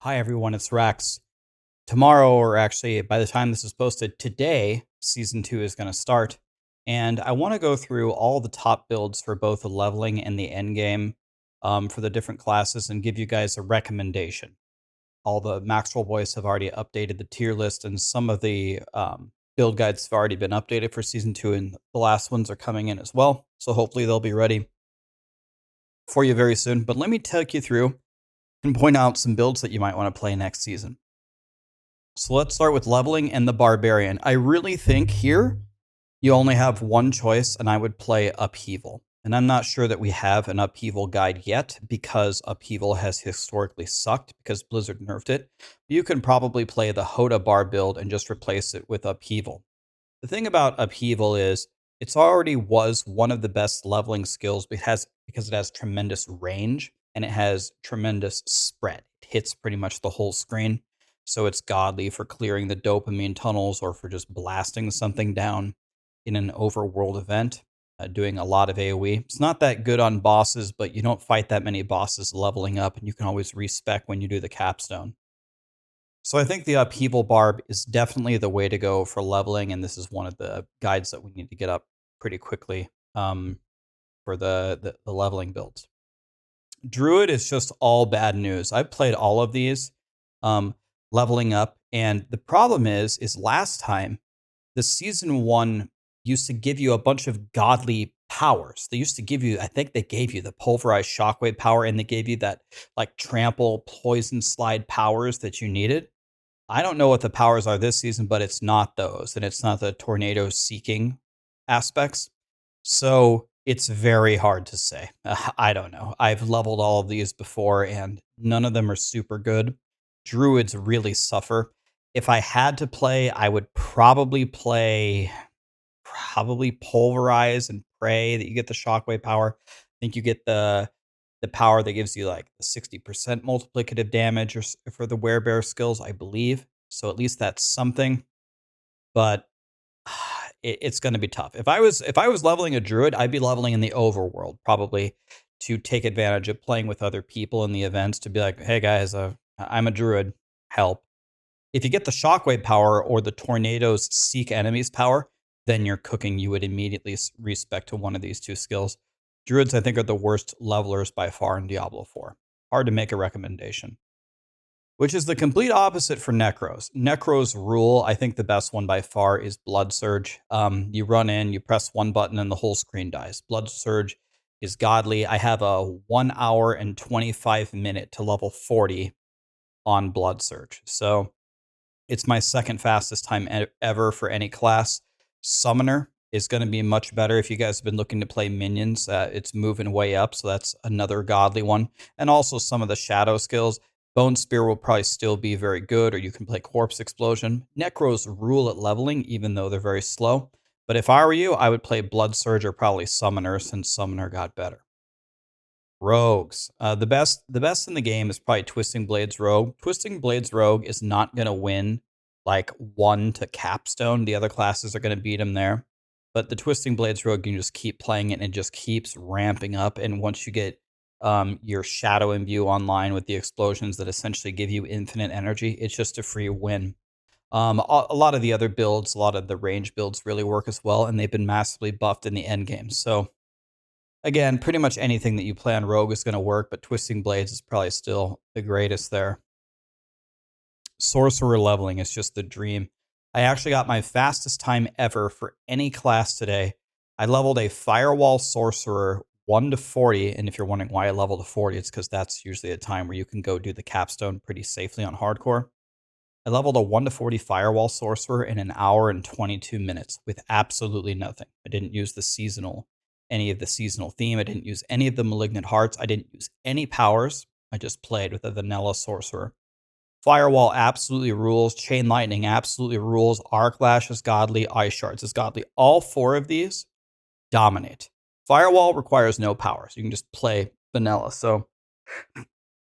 Hi everyone, it's Rax. Tomorrow, or actually by the time this is posted today, Season 2 is going to start. And I want to go through all the top builds for both the leveling and the endgame for the different classes and give you guys a recommendation. All the Maxroll boys have already updated the tier list, and some of the build guides have already been updated for Season 2, and the last ones are coming in as well. So hopefully they'll be ready for you very soon. But let me take you through and point out some builds that you might want to play next season. So let's start with leveling and the Barbarian. I really think here you only have one choice, and I would play Upheaval. And I'm not sure that we have an Upheaval guide yet because Upheaval has historically sucked because Blizzard nerfed it. You can probably play the Hoda bar build and just replace it with Upheaval. The thing about Upheaval is it's already was one of the best leveling skills because it has tremendous range and it has tremendous spread. It hits pretty much the whole screen. So it's godly for clearing the dopamine tunnels or for just blasting something down in an overworld event, doing a lot of AoE. It's not that good on bosses, but you don't fight that many bosses leveling up, and you can always respec when you do the capstone. So I think the Upheaval Barb is definitely the way to go for leveling, and this is one of the guides that we need to get up pretty quickly for the leveling builds. Druid is just all bad news. I've played all of these leveling up, and the problem is last time the season 1 used to give you a bunch of godly powers. They used to give you, I think they gave you the pulverized shockwave power, and they gave you that like trample poison slide powers that you needed. I don't know what the powers are this season, but it's not those, and it's not the tornado seeking aspects. So it's very hard to say. I don't know. I've leveled all of these before, and none of them are super good. Druids really suffer. If I had to play, I would probably play pulverize and pray that you get the shockwave power. I think you get the power that gives you like the 60% multiplicative damage or for the werebear skills, I believe. So at least that's something. But it's going to be tough. If I was leveling a druid, I'd be leveling in the overworld probably to take advantage of playing with other people in the events to be like, hey guys, I'm a druid, help. If you get the shockwave power or the tornadoes seek enemies power, then you're cooking. You would immediately respec to one of these two skills. Druids, I think, are the worst levelers by far in Diablo 4. Hard to make a recommendation. Which is the complete opposite for Necros. Necros rule, I think the best one by far is Blood Surge. You run in, you press one button, and the whole screen dies. Blood Surge is godly. I have a 1 hour and 25 minute to level 40 on Blood Surge. So it's my second fastest time ever for any class. Summoner is going to be much better if you guys have been looking to play minions. It's moving way up, so that's another godly one. And also some of the shadow skills. Bone Spear will probably still be very good, or you can play Corpse Explosion. Necros rule at leveling, even though they're very slow. But if I were you, I would play Blood Surge or probably Summoner, since Summoner got better. Rogues. The best in the game is probably Twisting Blades Rogue. Twisting Blades Rogue is not going to win like 1 to capstone. The other classes are going to beat him there. But the Twisting Blades Rogue, you can just keep playing it and it just keeps ramping up. And once you get your Shadow Imbue online with the explosions that essentially give you infinite energy, it's just a free win. A lot of the other builds, a lot of the range builds really work as well, and they've been massively buffed in the endgame. So again, pretty much anything that you play on Rogue is going to work, but Twisting Blades is probably still the greatest there. Sorcerer leveling is just the dream. I actually got my fastest time ever for any class today. I leveled a Firewall Sorcerer 1 to 40, and if you're wondering why I leveled to 40, it's because that's usually a time where you can go do the capstone pretty safely on hardcore. I leveled a 1 to 40 Firewall Sorcerer in an hour and 22 minutes with absolutely nothing. I didn't use any of the seasonal theme. I didn't use any of the Malignant Hearts. I didn't use any powers. I just played with a vanilla Sorcerer. Firewall absolutely rules. Chain Lightning absolutely rules. Arc Lash is godly. Ice Shards is godly. All 4 of these dominate. Firewall requires no powers. You can just play vanilla. So,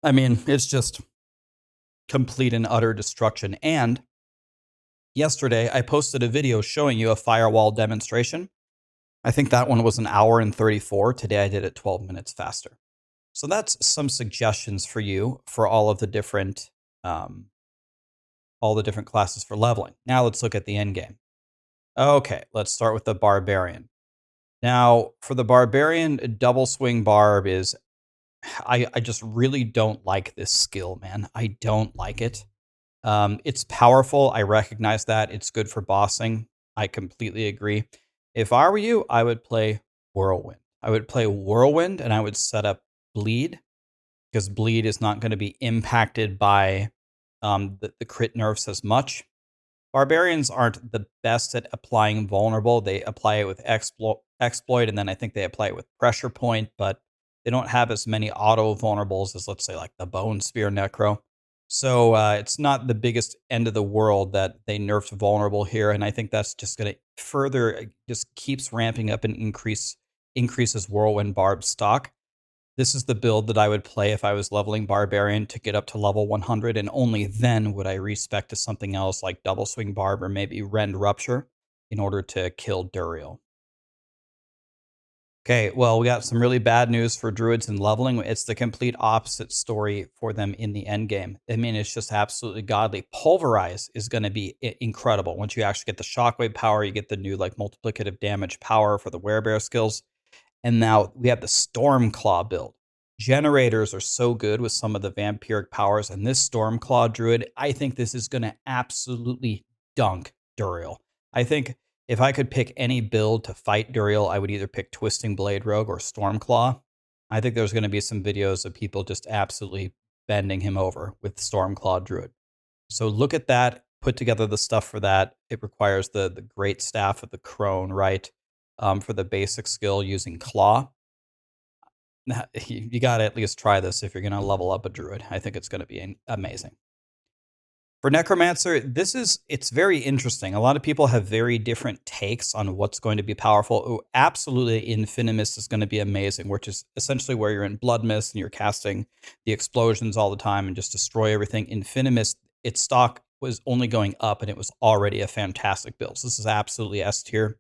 I mean, it's just complete and utter destruction. And yesterday, I posted a video showing you a Firewall demonstration. I think that one was an hour and 34. Today, I did it 12 minutes faster. So that's some suggestions for you for all of the different um, all the different classes for leveling. Now let's look at the end game. Okay, let's start with the Barbarian. Now, for the Barbarian, double swing barb is I just really don't like this skill, man. I don't like it. It's powerful. I recognize that. It's good for bossing. I completely agree. If I were you, I would play Whirlwind. I would play Whirlwind and I would set up Bleed because Bleed is not going to be impacted by the crit nerfs as much. Barbarians aren't the best at applying vulnerable. They apply it with exploit, and then I think they apply it with pressure point, but they don't have as many auto vulnerables as, let's say, like the Bone Spear Necro. So it's not the biggest end of the world that they nerfed vulnerable here, and I think that's just going to further just keeps ramping up and increases Whirlwind Barb stock. This is the build that I would play if I was leveling Barbarian to get up to level 100, and only then would I respec to something else like Double Swing Barb or maybe Rend Rupture in order to kill Duriel. Okay, well, we got some really bad news for Druids in leveling. It's the complete opposite story for them in the end game. I mean, it's just absolutely godly. Pulverize is going to be incredible. Once you actually get the Shockwave power, you get the new like multiplicative damage power for the Werebear skills. And now we have the Stormclaw build. Generators are so good with some of the vampiric powers, and this Stormclaw Druid, I think this is going to absolutely dunk Duriel. I think if I could pick any build to fight Duriel, I would either pick Twisting Blade Rogue or Stormclaw. I think there's going to be some videos of people just absolutely bending him over with Stormclaw Druid. So look at that, put together the stuff for that. It requires the great staff of the crone, right? For the basic skill using claw. You got to at least try this if you're going to level up a druid. I think it's going to be amazing. For Necromancer, it's very interesting. A lot of people have very different takes on what's going to be powerful. Oh, absolutely, Infinimus is going to be amazing, which is essentially where you're in Blood Mist and you're casting the explosions all the time and just destroy everything. Infinimus, its stock was only going up and it was already a fantastic build. So this is absolutely S tier.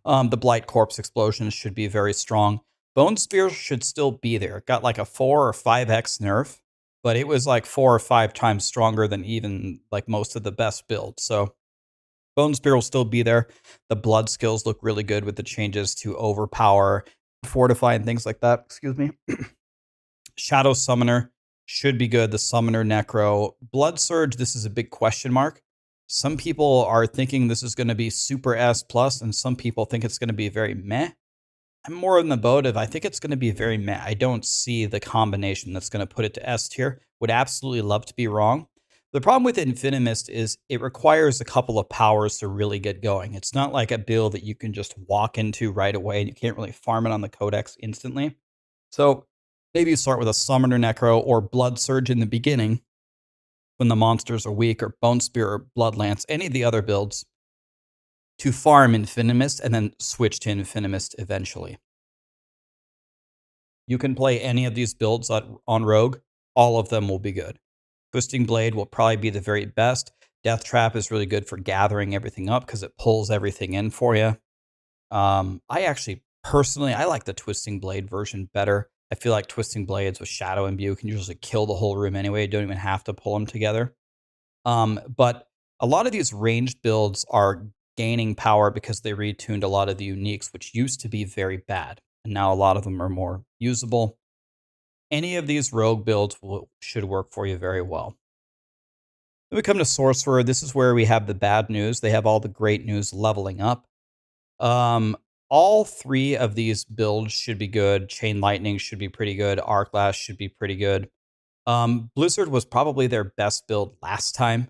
The Blight Corpse explosions should be very strong. Bone Spear should still be there. It got like a 4 or 5x nerf, but it was like 4 or 5 times stronger than even like most of the best builds. So Bone Spear will still be there. The blood skills look really good with the changes to overpower, fortify, and things like that. Excuse me. Shadow Summoner should be good. The Summoner Necro. Blood Surge, this is a big question mark. Some people are thinking this is going to be super S plus, and some people think it's going to be very meh. I'm more in the boat of I think it's going to be very meh. I don't see the combination that's going to put it to S tier. Would absolutely love to be wrong. The problem with Infinimist is it requires a couple of powers to really get going. It's not like a build that you can just walk into right away and you can't really farm it on the Codex instantly. So maybe you start with a Summoner Necro or Blood Surge in the beginning when the monsters are weak, or Bone Spear or Blood Lance, any of the other builds, to farm Infinimist and then switch to Infinimist eventually. You can play any of these builds on Rogue. All of them will be good. Twisting Blade will probably be the very best. Death Trap is really good for gathering everything up because it pulls everything in for you. I actually, personally, I like the Twisting Blade version better. I feel like Twisting Blades with Shadow Imbue can usually kill the whole room anyway. You don't even have to pull them together. But a lot of these ranged builds are gaining power because they retuned a lot of the uniques, which used to be very bad. And now a lot of them are more usable. Any of these rogue builds should work for you very well. Then we come to Sorcerer. This is where we have the bad news. They have all the great news leveling up. All 3 of these builds should be good. Chain Lightning should be pretty good. Arc Blast should be pretty good. Blizzard was probably their best build last time.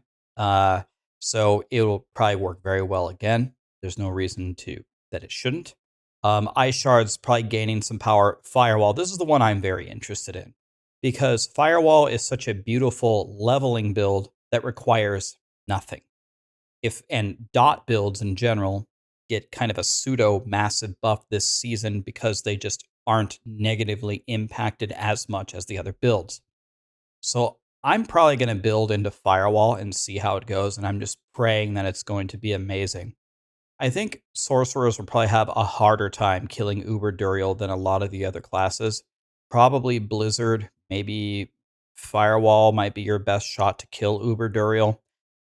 So it'll probably work very well again. There's no reason that it shouldn't. Ice Shard's probably gaining some power. Firewall, this is the one I'm very interested in because Firewall is such a beautiful leveling build that requires nothing. And dot builds in general get kind of a pseudo massive buff this season because they just aren't negatively impacted as much as the other builds. So I'm probably going to build into Firewall and see how it goes, and I'm just praying that it's going to be amazing. I think Sorcerers will probably have a harder time killing Uber Duriel than a lot of the other classes. Probably Blizzard, maybe Firewall might be your best shot to kill Uber Duriel.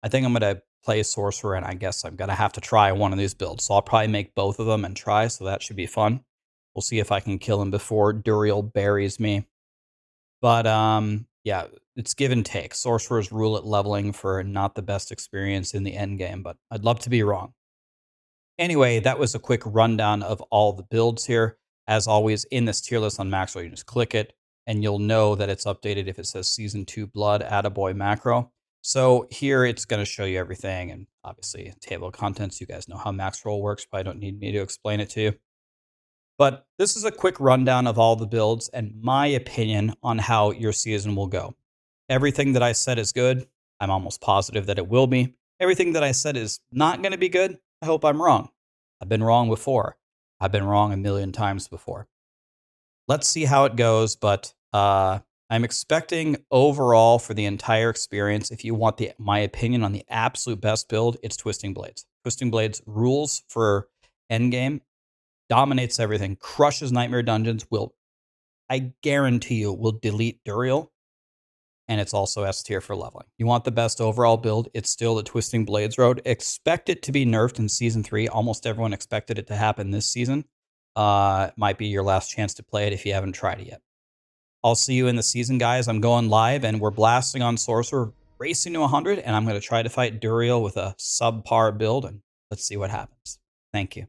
I think I'm going to play Sorcerer, and I guess I'm going to have to try one of these builds. So I'll probably make both of them and try, so that should be fun. We'll see if I can kill him before Duriel buries me. But yeah, it's give and take. Sorcerers rule at leveling for not the best experience in the end game, but I'd love to be wrong. Anyway, that was a quick rundown of all the builds here. As always, in this tier list on Maxroll, you just click it, and you'll know that it's updated if it says Season 2 Blood, Attaboy Macro. So here it's going to show you everything, and obviously table of contents. You guys know how Maxroll works, probably don't need me to explain it to you. But this is a quick rundown of all the builds and my opinion on how your season will go. Everything that I said is good. I'm almost positive that it will be. Everything that I said is not going to be good. I hope I'm wrong. I've been wrong before. I've been wrong a million times before. Let's see how it goes, but I'm expecting overall for the entire experience, if you want my opinion on the absolute best build, it's Twisting Blades. Twisting Blades rules for endgame, dominates everything, crushes Nightmare Dungeons, I guarantee you, will delete Duriel, and it's also S tier for leveling. You want the best overall build, it's still the Twisting Blades road. Expect it to be nerfed in Season 3. Almost everyone expected it to happen this season. Might be your last chance to play it if you haven't tried it yet. I'll see you in the season, guys. I'm going live, and we're blasting on Sorcerer, racing to 100, and I'm going to try to fight Duriel with a subpar build, and let's see what happens. Thank you.